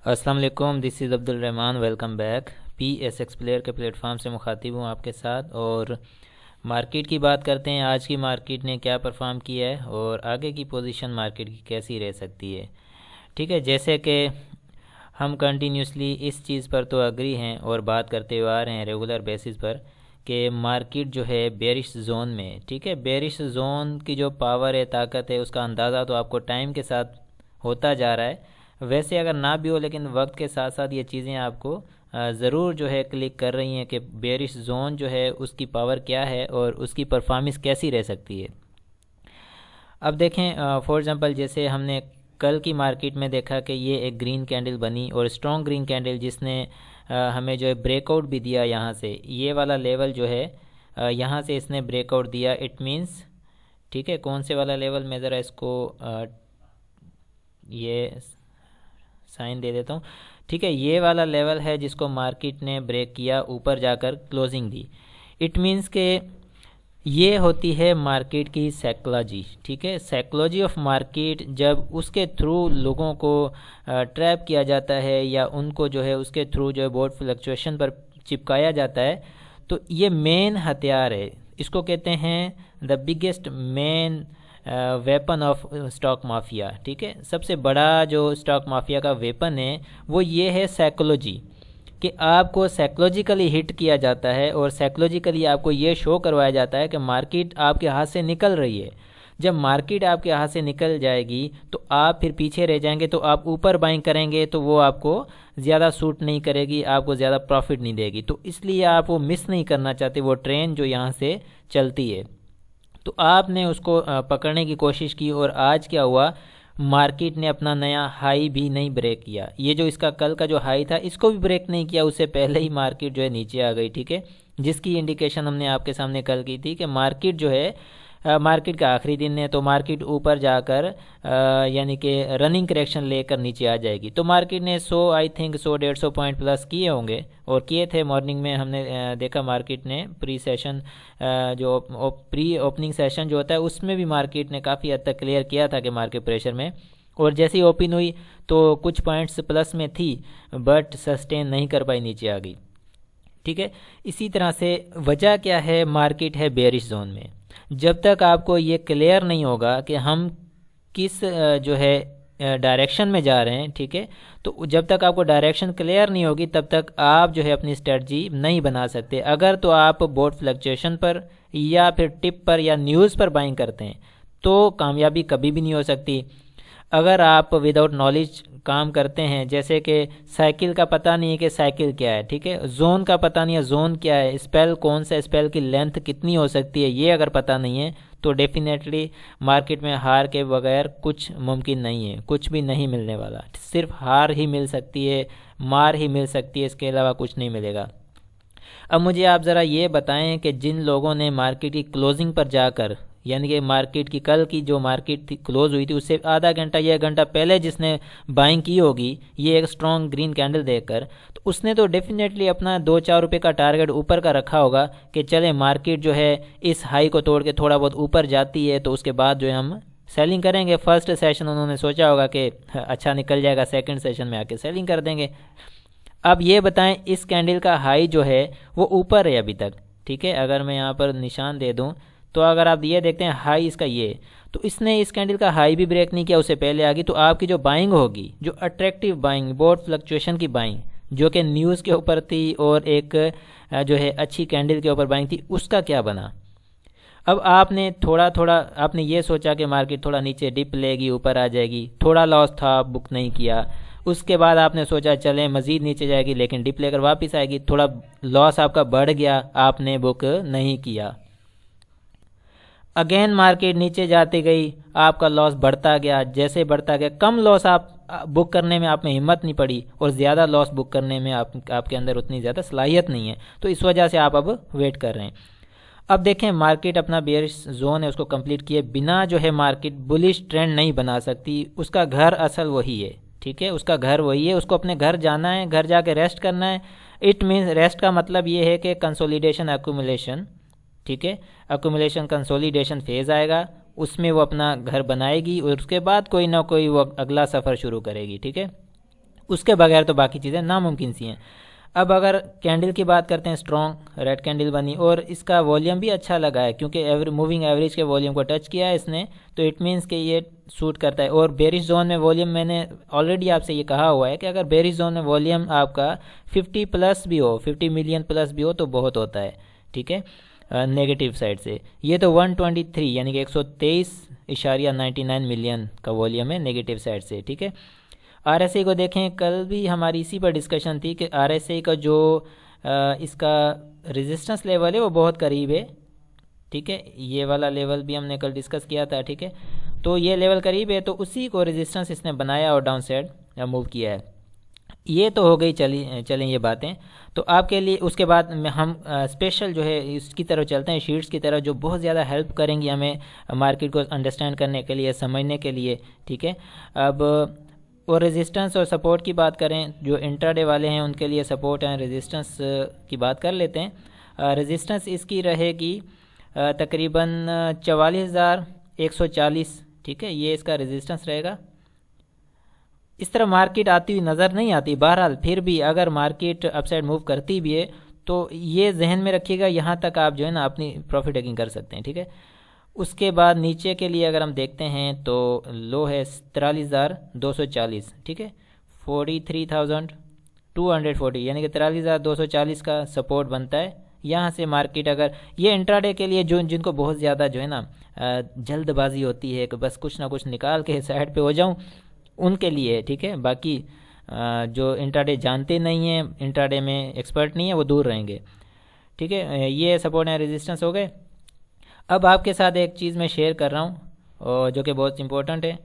السلام علیکم، دس از عبد الرحمن، welcome back. P S x player کے پلیٹ فارم سے مخاطب ہوں آپ کے ساتھ، اور مارکیٹ کی بات کرتے ہیں۔ آج کی مارکیٹ نے کیا پرفارم کیا ہے اور آگے کی پوزیشن مارکیٹ کی کیسی رہ سکتی ہے۔ ٹھیک ہے، جیسے کہ ہم کنٹینیوسلی اس چیز پر تو اگری ہیں اور بات کرتے ہوئے آ رہے ہیں ریگولر بیسس پر کہ مارکیٹ جو ہے بیرش زون میں، ٹھیک ہے، بیرش زون کی جو پاور ہے، طاقت ہے، اس کا اندازہ تو آپ کو ٹائم کے ساتھ ہوتا جا رہا ہے۔ ویسے اگر نہ بھی ہو، لیکن وقت کے ساتھ ساتھ یہ چیزیں آپ کو ضرور جو ہے کلک کر رہی ہیں کہ بیرش زون جو ہے اس کی پاور کیا ہے اور اس کی پرفارمنس کیسی رہ سکتی ہے۔ اب دیکھیں فار ایگزامپل، جیسے ہم نے کل کی مارکیٹ میں دیکھا کہ یہ ایک گرین کینڈل بنی اور اسٹرانگ گرین کینڈل، جس نے ہمیں جو ہے بریک آؤٹ بھی دیا یہاں سے، یہ والا لیول جو ہے یہاں سے اس نے بریک آؤٹ دیا۔ اٹ مینس ٹھیک ہے، کون سے والا لیول، میں ذرا اس کو یہ سائن دے دیتا ہوں۔ ٹھیک ہے، یہ والا لیول ہے جس کو مارکیٹ نے بریک کیا، اوپر جا کر کلوزنگ دی۔ اٹ مینس کہ یہ ہوتی ہے مارکیٹ کی سائیکلوجی۔ ٹھیک ہے، سائیکلوجی آف مارکیٹ، جب اس کے تھرو لوگوں کو ٹریپ کیا جاتا ہے یا ان کو جو ہے اس کے تھرو جو ہے بورڈ فلکچویشن پر چپکایا جاتا ہے، تو یہ مین ہتھیار ہے۔ اس کو کہتے ہیں the biggest main weapon of stock mafia. ٹھیک ہے، سب سے بڑا جو اسٹاک مافیا کا ویپن ہے وہ یہ ہے سائیکلوجی، کہ آپ کو سائیکلوجیکلی ہٹ کیا جاتا ہے اور سائیکلوجیکلی آپ کو یہ شو کروایا جاتا ہے کہ مارکیٹ آپ کے ہاتھ سے نکل رہی ہے۔ جب مارکیٹ آپ کے ہاتھ سے نکل جائے گی تو آپ پھر پیچھے رہ جائیں گے، تو آپ اوپر بائنگ کریں گے تو وہ آپ کو زیادہ سوٹ نہیں کرے گی، آپ کو زیادہ پروفٹ نہیں دے گی، تو اس لیے آپ وہ مس نہیں کرنا چاہتے، وہ ٹرین جو یہاں سے چلتی ہے۔ تو آپ نے اس کو پکڑنے کی کوشش کی، اور آج کیا ہوا، مارکیٹ نے اپنا نیا ہائی بھی نہیں بریک کیا۔ یہ جو اس کا کل کا جو ہائی تھا، اس کو بھی بریک نہیں کیا، اس سے پہلے ہی مارکیٹ جو ہے نیچے آ گئی۔ ٹھیک ہے، جس کی انڈیکیشن ہم نے آپ کے سامنے کل کی تھی کہ مارکیٹ جو ہے، مارکیٹ کا آخری دن ہے تو مارکیٹ اوپر جا کر یعنی کہ رننگ کریکشن لے کر نیچے آ جائے گی۔ تو مارکیٹ نے 100 پوائنٹ پلس کیے ہوں گے، اور کیے تھے۔ مارننگ میں ہم نے دیکھا مارکیٹ نے پری سیشن جو پری اوپننگ سیشن جو ہوتا ہے، اس میں بھی مارکیٹ نے کافی حد تک کلیئر کیا تھا کہ مارکیٹ پریشر میں، اور جیسی اوپن ہوئی تو کچھ پوائنٹس پلس میں تھی، بٹ سسٹین نہیں کر پائی، نیچے آ گئی۔ ٹھیک ہے، اسی طرح سے وجہ کیا ہے، مارکیٹ ہے بیئرش زون میں۔ جب تک آپ کو یہ کلیئر نہیں ہوگا کہ ہم کس جو ہے ڈائریکشن میں جا رہے ہیں، ٹھیک ہے، تو جب تک آپ کو ڈائریکشن کلیئر نہیں ہوگی تب تک آپ جو ہے اپنی اسٹریٹجی نہیں بنا سکتے۔ اگر تو آپ بورڈ فلکچویشن پر یا پھر ٹپ پر یا نیوز پر بائنگ کرتے ہیں تو کامیابی کبھی بھی نہیں ہو سکتی۔ اگر آپ وداؤٹ نالج کام کرتے ہیں، جیسے کہ سائیکل کا پتہ نہیں ہے کہ سائیکل کیا ہے، ٹھیک ہے، زون کا پتہ نہیں ہے زون کیا ہے، اسپیل کون سا، اسپیل کی لینتھ کتنی ہو سکتی ہے، یہ اگر پتہ نہیں ہے تو ڈیفینیٹلی مارکیٹ میں ہار کے بغیر کچھ ممکن نہیں ہے، کچھ بھی نہیں ملنے والا، صرف ہار ہی مل سکتی ہے، مار ہی مل سکتی ہے، اس کے علاوہ کچھ نہیں ملے گا۔ اب مجھے آپ ذرا یہ بتائیں کہ جن لوگوں نے مارکیٹ کی کلوزنگ پر جا کر، یعنی کہ مارکیٹ کی کل کی جو مارکیٹ تھی کلوز ہوئی تھی، اس سے آدھا گھنٹہ یا گھنٹہ پہلے جس نے بائنگ کی ہوگی یہ ایک اسٹرانگ گرین کینڈل دیکھ کر، تو اس نے تو ڈیفینیٹلی اپنا 2-4 روپے کا ٹارگٹ اوپر کا رکھا ہوگا کہ چلے مارکیٹ جو ہے اس ہائی کو توڑ کے تھوڑا بہت اوپر جاتی ہے تو اس کے بعد جو ہے ہم سیلنگ کریں گے۔ فرسٹ سیشن انہوں نے سوچا ہوگا کہ اچھا نکل جائے گا، سیکنڈ سیشن میں آ کے سیلنگ کر دیں گے۔ اب یہ بتائیں اس کینڈل کا ہائی جو ہے وہ اوپر ہے ابھی تک، ٹھیک ہے، اگر میں یہاں پر نشان دے دوں تو اگر آپ یہ دیکھتے ہیں ہائی اس کا یہ، تو اس نے اس کینڈل کا ہائی بھی بریک نہیں کیا، اس سے پہلے آ گئی، تو آپ کی جو بائنگ ہوگی، جو اٹریکٹیو بائنگ، بورڈ فلکچویشن کی بائنگ، جو کہ نیوز کے اوپر تھی اور ایک جو ہے اچھی کینڈل کے اوپر بائنگ تھی، اس کا کیا بنا؟ اب آپ نے تھوڑا آپ نے یہ سوچا کہ مارکیٹ تھوڑا نیچے ڈپ لے گی، اوپر آ جائے گی، تھوڑا لاس تھا، بک نہیں کیا۔ اس کے بعد آپ نے سوچا چلیں مزید نیچے جائے گی لیکن ڈپ لے کر واپس آئے گی، تھوڑا لاس آپ کا بڑھ گیا، آپ نے بک نہیں کیا۔ اگین مارکیٹ نیچے جاتی گئی، آپ کا لاس بڑھتا گیا، جیسے بڑھتا گیا کم لاس آپ بک کرنے میں آپ میں ہمت نہیں پڑی، اور زیادہ لاس بک کرنے میں آپ کے اندر اتنی زیادہ صلاحیت نہیں ہے، تو اس وجہ سے آپ اب ویٹ کر رہے ہیں۔ اب دیکھیں مارکیٹ اپنا بیئرش زون ہے اس کو کمپلیٹ کیے بنا جو ہے مارکیٹ بلش ٹرینڈ نہیں بنا سکتی، اس کا گھر اصل وہی ہے، ٹھیک ہے، اس کا گھر وہی ہے، اس کو اپنے گھر جانا ہے، گھر جا کے ریسٹ کرنا ہے۔ اٹ مینس ریسٹ کا مطلب یہ ہے کہ کنسولیڈیشن ایکومولیشن، ٹھیک ہے، ایکومولیشن کنسولیڈیشن فیز آئے گا، اس میں وہ اپنا گھر بنائے گی اور اس کے بعد کوئی نہ کوئی وہ اگلا سفر شروع کرے گی، ٹھیک ہے۔ اس کے بغیر تو باقی چیزیں ناممکن سی ہیں۔ اب اگر کینڈل کی بات کرتے ہیں، اسٹرانگ ریڈ کینڈل بنی اور اس کا والیوم بھی اچھا لگا ہے کیونکہ موونگ ایوریج کے والیوم کو ٹچ کیا ہے اس نے، تو اٹ مینس کہ یہ سوٹ کرتا ہے۔ اور بیئرش زون میں والیوم میں نے آلریڈی آپ سے یہ کہا ہوا ہے کہ اگر بیئرش زون میں والیوم آپ کا 50 پلس بھی ہو، 50 ملین پلس بھی ہو تو بہت ہوتا ہے، ٹھیک ہے، نیگیٹو سائڈ سے۔ یہ تو 123 یعنی کہ 123.99 ملین کا والیوم ہے نیگیٹو سائڈ سے، ٹھیک ہے۔ آر ایس آئی کو دیکھیں، کل بھی ہماری اسی پر ڈسکشن تھی کہ آر ایس آئی کا جو اس کا ریزسٹنس لیول ہے وہ بہت قریب ہے، ٹھیک ہے، یہ والا لیول بھی ہم نے کل ڈسکس کیا تھا، ٹھیک ہے، تو یہ لیول قریب ہے، تو اسی کو ریزسٹنس اس نے بنایا اور ڈاؤن سائڈ موو کیا ہے۔ یہ تو ہو گئی چلیں یہ باتیں، تو آپ کے لیے اس کے بعد ہم اسپیشل جو ہے اس کی طرف چلتے ہیں، شیٹس کی طرف، جو بہت زیادہ ہیلپ کریں گی ہمیں مارکیٹ کو انڈرسٹینڈ کرنے کے لیے، سمجھنے کے لیے، ٹھیک ہے۔ اب اور ریزسٹنس اور سپورٹ کی بات کریں، جو انٹراڈے والے ہیں ان کے لیے سپورٹ ہیں، ریزسٹنس کی بات کر لیتے ہیں۔ ریزسٹنس اس کی رہے گی تقریباً 44,140، ٹھیک ہے، یہ اس کا ریزسٹنس رہے گا۔ اس طرح مارکیٹ آتی ہوئی نظر نہیں آتی، بہرحال پھر بھی اگر مارکیٹ اپ سائڈ موو کرتی بھی ہے تو یہ ذہن میں رکھیے گا، یہاں تک آپ جو ہے نا اپنی پروفٹ ٹیکنگ کر سکتے ہیں، ٹھیک ہے۔ اس کے بعد نیچے کے لیے اگر ہم دیکھتے ہیں تو لو ہے 43,240، ٹھیک ہے، 43,240 یعنی کہ 43,240 کا سپورٹ بنتا ہے۔ یہاں سے مارکیٹ اگر یہ انٹراڈے کے لیے جن کو بہت زیادہ جو ہے نا جلد بازی ہوتی ہے کہ بس کچھ نہ کچھ نکال کے سائڈ پہ ہو جاؤں، ان کے لیے، ٹھیک ہے، باقی جو انٹراڈے جانتے نہیں ہیں، انٹراڈے میں ایکسپرٹ نہیں ہے، وہ دور رہیں گے، ٹھیک ہے۔ یہ سپورٹ اینڈ ریزسٹنس ہو گئے۔ اب آپ کے ساتھ ایک چیز میں شیئر کر رہا ہوں جو کہ بہت امپورٹنٹ ہے۔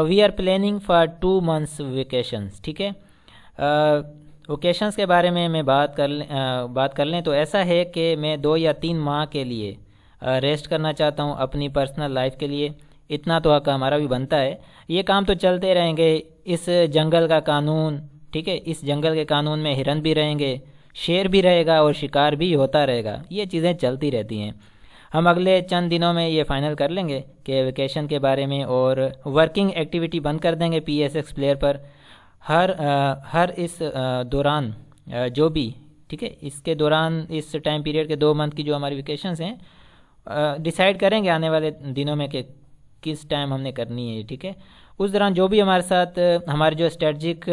We are planning for 2 months vacations, ٹھیک ہے۔ ویکیشنز کے بارے میں بات کر لیں تو ایسا ہے کہ میں 2 یا 3 ماہ کے لیے ریسٹ کرنا چاہتا ہوں اپنی پرسنل لائف کے لیے، اتنا تو حق ہمارا بھی بنتا ہے۔ یہ کام تو چلتے رہیں گے، اس جنگل کا قانون، ٹھیک ہے، اس جنگل کے قانون میں ہرن بھی رہیں گے، شیر بھی رہے گا اور شکار بھی ہوتا رہے گا، یہ چیزیں چلتی رہتی ہیں۔ ہم اگلے چند دنوں میں یہ فائنل کر لیں گے کہ ویکیشن کے بارے میں، اور ورکنگ ایکٹیویٹی بند کر دیں گے پی ایس ایکس پلیئر پر ہر اس دوران جو بھی، ٹھیک ہے، اس کے دوران اس ٹائم پیریڈ کے 2 month کی جو ہماری ویکیشنز ہیں ڈیسائیڈ کریں گے آنے والے دنوں میں کہ کس ٹائم ہم نے کرنی ہے، ٹھیک ہے۔ اس دوران جو بھی ہمارے ساتھ ہمارے جو اسٹریٹجک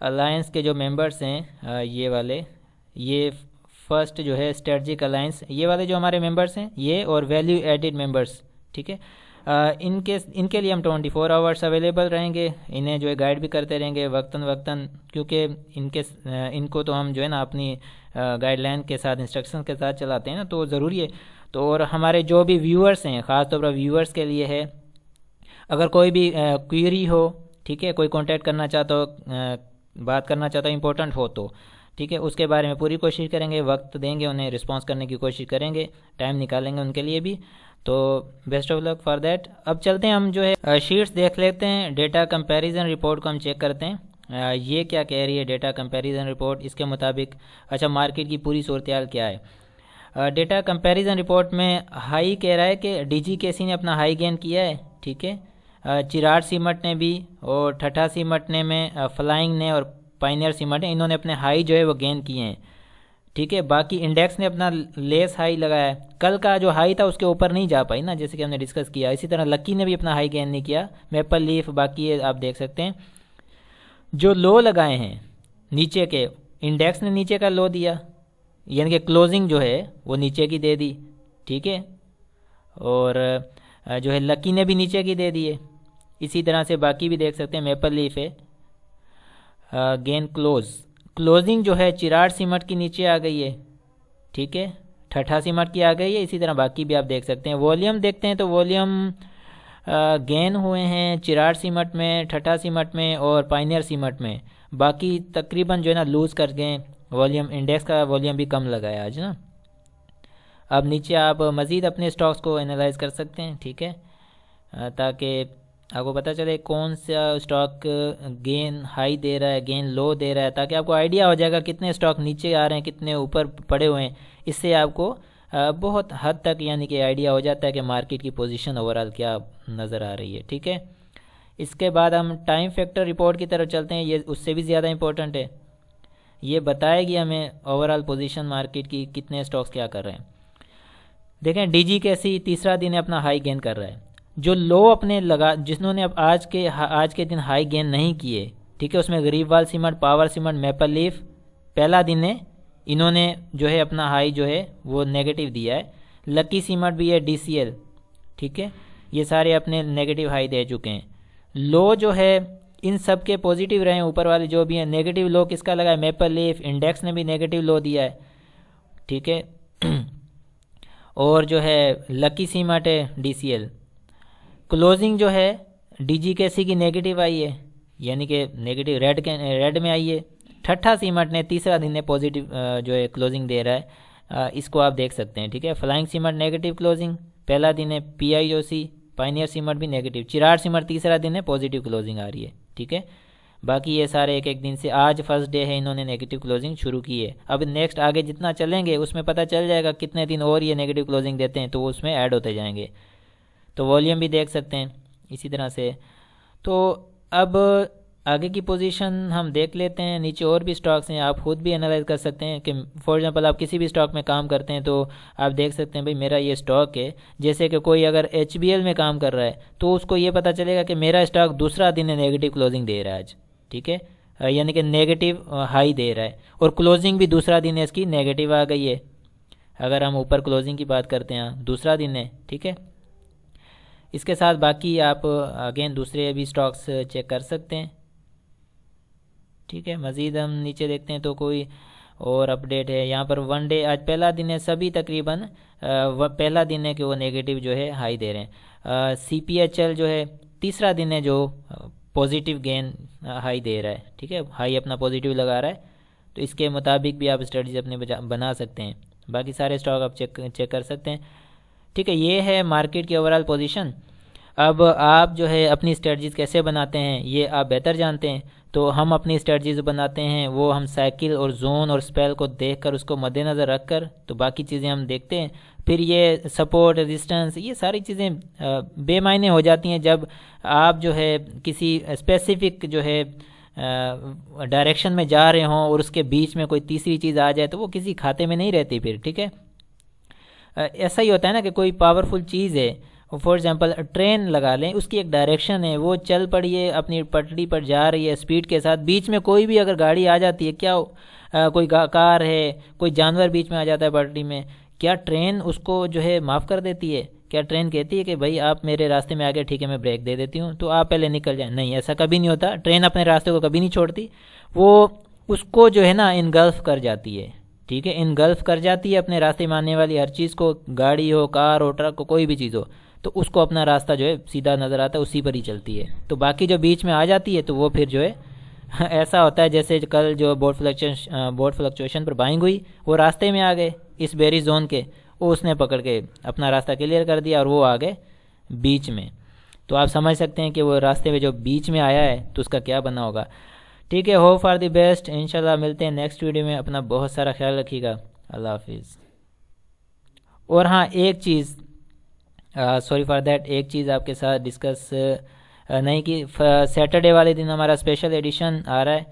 الائنس کے جو ممبرس ہیں، یہ والے، یہ فرسٹ جو ہے اسٹریٹجک الائنس، یہ والے جو ہمارے ممبرس ہیں، یہ اور ویلیو ایڈڈ ممبرس، ٹھیک ہے، ان کے لیے ہم 24 hours اویلیبل رہیں گے، انہیں جو ہے گائیڈ بھی کرتے رہیں گے وقتاً، کیونکہ ان کو تو ہم جو ہے نا اپنی گائیڈ لائن کے ساتھ، انسٹرکشن کے ساتھ چلاتے ہیں نا، تو ضروری ہے۔ تو اور ہمارے جو بھی ویورز ہیں، خاص طور پر ویورز کے لیے ہے، اگر کوئی بھی کوئری ہو، ٹھیک ہے، کوئی کانٹیکٹ کرنا چاہتا ہو، بات کرنا چاہتا ہو، امپورٹنٹ ہو تو، ٹھیک ہے، اس کے بارے میں پوری کوشش کریں گے، وقت دیں گے انہیں، رسپانس کرنے کی کوشش کریں گے، ٹائم نکالیں گے ان کے لیے بھی۔ تو best of luck for that. اب چلتے ہیں، ہم جو ہے شیٹس دیکھ لیتے ہیں، ڈیٹا کمپیریزن رپورٹ کو ہم چیک کرتے ہیں، یہ کیا کہہ رہی ہے ڈیٹا کمپیریزن رپورٹ، اس کے مطابق اچھا مارکیٹ کی پوری صورتحال کیا ہے۔ ڈیٹا کمپیریزن رپورٹ میں ہائی کہہ رہا ہے کہ ڈی جی کے سی نے اپنا ہائی گین کیا ہے، ٹھیک ہے، چراٹ سیمٹ نے بھی، اور ٹھٹا سیمٹ نے میں، فلائنگ نے اور پائنیئر سیمٹ نے، انہوں نے اپنے ہائی جو ہے وہ گین کیے ہیں، ٹھیک ہے۔ باقی انڈیکس نے اپنا لیس ہائی لگایا ہے، کل کا جو ہائی تھا اس کے اوپر نہیں جا پائی نا، جیسے کہ ہم نے ڈسکس کیا۔ اسی طرح لکی نے بھی اپنا ہائی گین نہیں کیا، میپل لیف، باقی آپ دیکھ سکتے ہیں جو لو لگائے ہیں نیچے کے، انڈیکس نے نیچے کا لو دیا، یعنی کہ کلوزنگ جو ہے وہ نیچے کی دے دی، ٹھیک ہے، اور جو ہے لکی نے بھی نیچے کی دے دی ہے۔ اسی طرح سے باقی بھی دیکھ سکتے ہیں، میپل لیف ہے، گین کلوزنگ جو ہے چراٹ سیمٹ کی نیچے آ گئی ہے، ٹھیک ہے، ٹھٹا سیمٹ کی آ گئی ہے، اسی طرح باقی بھی آپ دیکھ سکتے ہیں۔ والیوم دیکھتے ہیں تو والیوم گین ہوئے ہیں چراٹ سیمٹ میں، ٹھٹا سیمٹ میں اور پائنیئر سیمٹ میں، باقی تقریباً جو ہے نا لوز کر گئے، والیوم انڈیکس کا والیوم بھی کم لگا ہے آج نا۔ اب نیچے آپ مزید اپنے سٹاکس کو انالائز کر سکتے ہیں، ٹھیک ہے، تاکہ آپ کو پتہ چلے کون سا اسٹاک گین ہائی دے رہا ہے، گین لو دے رہا ہے، تاکہ آپ کو آئیڈیا ہو جائے گا کتنے اسٹاک نیچے آ رہے ہیں، کتنے اوپر پڑے ہوئے ہیں۔ اس سے آپ کو بہت حد تک یعنی کہ آئیڈیا ہو جاتا ہے کہ مارکیٹ کی پوزیشن اوورال کیا نظر آ رہی ہے، ٹھیک ہے۔ اس کے بعد ہم ٹائم فیکٹر رپورٹ کی طرف چلتے ہیں، یہ اس سے بھی زیادہ امپورٹنٹ ہے، یہ بتائے گی ہمیں اوور آل پوزیشن مارکیٹ کی کتنے اسٹاکس کیا کر رہے ہیں۔ دیکھیں ڈی جی کے سی تیسرا دن اپنا ہائی گین کر رہا ہے، جو لو اپنے جنہوں نے اب آج کے دن ہائی گین نہیں کیے، ٹھیک ہے، اس میں Gharibwal Cement, Power Cement, Maple Leaf پہلا دن ہے، انہوں نے جو ہے اپنا ہائی جو ہے وہ نیگیٹو دیا ہے، لکی سیمنٹ بھی ہے، ڈی سی ایل، ٹھیک ہے، یہ سارے اپنے نیگیٹو ہائی دے چکے ہیں۔ لو جو ہے ان سب کے پوزیٹیو رہے ہیں، اوپر والے جو بھی ہیں۔ نیگیٹو لو کس کا لگا ہے؟ میپل لیف، انڈیکس نے بھی نیگیٹو لو دیا ہے، ٹھیک ہے، اور جو ہے لکی سیمنٹ ہے، ڈی سی ایل۔ کلوزنگ جو ہے ڈی جی کے سی کی نیگیٹو آئی ہے، یعنی کہ نیگیٹو ریڈ میں آئی ہے۔ ٹھٹھا سیمنٹ نے تیسرا دن نے پوزیٹیو جو ہے کلوزنگ دے رہا ہے، اس کو آپ دیکھ سکتے ہیں، ٹھیک ہے۔ فلائنگ سیمنٹ نیگیٹو کلوزنگ پہلا دن ہے، پی آئی او سی، پائنیئر سیمنٹ بھی نیگیٹو، چراڑ سیمنٹ تیسرا دن ہے پوزیٹیو کلوزنگ آ رہی ہے، ٹھیک ہے۔ باقی یہ سارے ایک ایک دن سے، آج فرسٹ ڈے ہے، انہوں نے نیگیٹو کلوزنگ شروع کی ہے۔ اب نیکسٹ آگے جتنا چلیں گے اس میں پتہ چل جائے گا کتنے دن اور یہ نیگیٹو کلوزنگ دیتے ہیں، تو وہ اس میں ایڈ ہوتے جائیں گے۔ تو والیوم بھی دیکھ سکتے ہیں اسی طرح سے۔ تو اب آگے کی پوزیشن ہم دیکھ لیتے ہیں، نیچے اور بھی سٹاکس ہیں، آپ خود بھی انالائز کر سکتے ہیں کہ فار ایگزامپل آپ کسی بھی سٹاک میں کام کرتے ہیں تو آپ دیکھ سکتے ہیں بھئی میرا یہ سٹاک ہے، جیسے کہ کوئی اگر ایچ بی ایل میں کام کر رہا ہے تو اس کو یہ پتہ چلے گا کہ میرا سٹاک دوسرا دن نیگیٹو کلوزنگ دے رہا ہے آج، ٹھیک ہے، یعنی کہ نیگیٹو ہائی دے رہا ہے، اور کلوزنگ بھی دوسرا دن ہے اس کی نیگیٹو آ گئی ہے۔ اگر ہم اوپر کلوزنگ کی بات کرتے ہیں دوسرا دن ہے، ٹھیک ہے۔ اس کے ساتھ باقی آپ اگین دوسرے بھی سٹاکس چیک کر سکتے ہیں، ٹھیک ہے۔ مزید ہم نیچے دیکھتے ہیں تو کوئی اور اپڈیٹ ہے یہاں پر۔ ون ڈے آج پہلا دن ہے، سبھی تقریباً پہلا دن ہے کہ وہ نیگیٹو جو ہے ہائی دے رہے ہیں۔ سی پی ایچ ایل جو ہے تیسرا دن ہے جو پوزیٹیو گین ہائی دے رہا ہے، ٹھیک ہے، ہائی اپنا پوزیٹیو لگا رہا ہے، تو اس کے مطابق بھی آپ اسٹریٹجی اپنے بنا سکتے ہیں۔ باقی سارے سٹاک آپ چیک کر سکتے ہیں، ٹھیک ہے۔ یہ ہے مارکیٹ کی اوور آل پوزیشن۔ اب آپ جو ہے اپنی اسٹریٹجیز کیسے بناتے ہیں یہ آپ بہتر جانتے ہیں، تو ہم اپنی اسٹریٹجیز بناتے ہیں وہ ہم سائیکل اور زون اور سپیل کو دیکھ کر اس کو مد نظر رکھ کر، تو باقی چیزیں ہم دیکھتے ہیں۔ پھر یہ سپورٹ، ریزسٹنس، یہ ساری چیزیں بے معنی ہو جاتی ہیں جب آپ جو ہے کسی اسپیسیفک جو ہے ڈائریکشن میں جا رہے ہوں اور اس کے بیچ میں کوئی تیسری چیز آ جائے تو وہ کسی کھاتے میں نہیں رہتی پھر، ٹھیک ہے۔ ایسا ہی ہوتا ہے نا کہ کوئی پاورفل چیز ہے، فار ایگزامپل ٹرین لگا لیں، اس کی ایک ڈائریکشن ہے، وہ چل پڑی ہے اپنی پٹری پر جا رہی ہے اسپیڈ کے ساتھ، بیچ میں کوئی بھی اگر گاڑی آ جاتی ہے، کیا کوئی کار ہے، کوئی جانور بیچ میں آ جاتا ہے پٹری میں، کیا ٹرین اس کو جو ہے معاف کر دیتی ہے؟ کیا ٹرین کہتی ہے کہ بھائی آپ میرے راستے میں آ گئے، ٹھیک ہے میں بریک دے دیتی ہوں تو آپ پہلے نکل جائیں؟ نہیں، ایسا کبھی نہیں ہوتا، ٹرین اپنے راستے کو کبھی نہیں چھوڑتی، وہ اس کو جو ہے نا انگلف کر جاتی ہے، ٹھیک ہے، انگلف کر جاتی ہے اپنے راستے میں آنے والی ہر چیز کو، گاڑی ہو، کار ہو، ٹرک ہو، کوئی بھی چیز ہو، تو اس کو اپنا راستہ جو ہے سیدھا نظر آتا ہے، اسی پر ہی چلتی ہے۔ تو باقی جو بیچ میں آ جاتی ہے تو وہ پھر جو ہے ایسا ہوتا ہے جیسے کل جو بورڈ فلکچویشن پر بائنگ ہوئی، وہ راستے میں آ گئے اس بیری زون کے، وہ اس نے پکڑ کے اپنا راستہ کلیئر کر دیا اور وہ آ گئے بیچ میں، تو آپ سمجھ سکتے ہیں کہ وہ راستے میں جو بیچ میں آیا ہے تو اس کا کیا بنا ہوگا، ٹھیک ہے۔ ہوپ فار دی بیسٹ، انشاءاللہ ملتے ہیں نیکسٹ ویڈیو میں، اپنا بہت سارا خیال رکھیے گا، اللہ حافظ۔ اور ہاں ایک چیز، سوری فار دیٹ، ایک چیز آپ کے ساتھ ڈسکس نہیں کی، سیٹرڈے والے دن ہمارا اسپیشل ایڈیشن آ رہا ہے،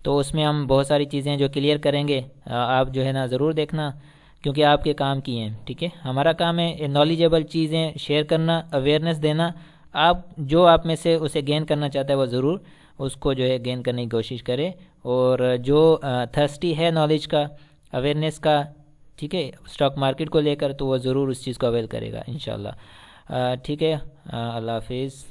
تو اس میں ہم بہت ساری چیزیں جو کلیئر کریں گے، آپ جو ہے نا ضرور دیکھنا، کیونکہ آپ کے کام کی ہیں، ٹھیک ہے۔ ہمارا کام ہے نالجیبل چیزیں شیئر کرنا، اویئرنیس دینا، آپ جو آپ میں سے اسے گین کرنا چاہتا ہے وہ ضرور اس کو جو ہے گین کرنے کی کوشش کرے، اور جو تھرسٹی ہے نالج کا، اویئرنیس کا، ٹھیک ہے، اسٹاک مارکیٹ کو لے کر، تو وہ ضرور اس چیز کو اویل کرے گا انشاءاللہ، ٹھیک ہے۔ اللہ حافظ۔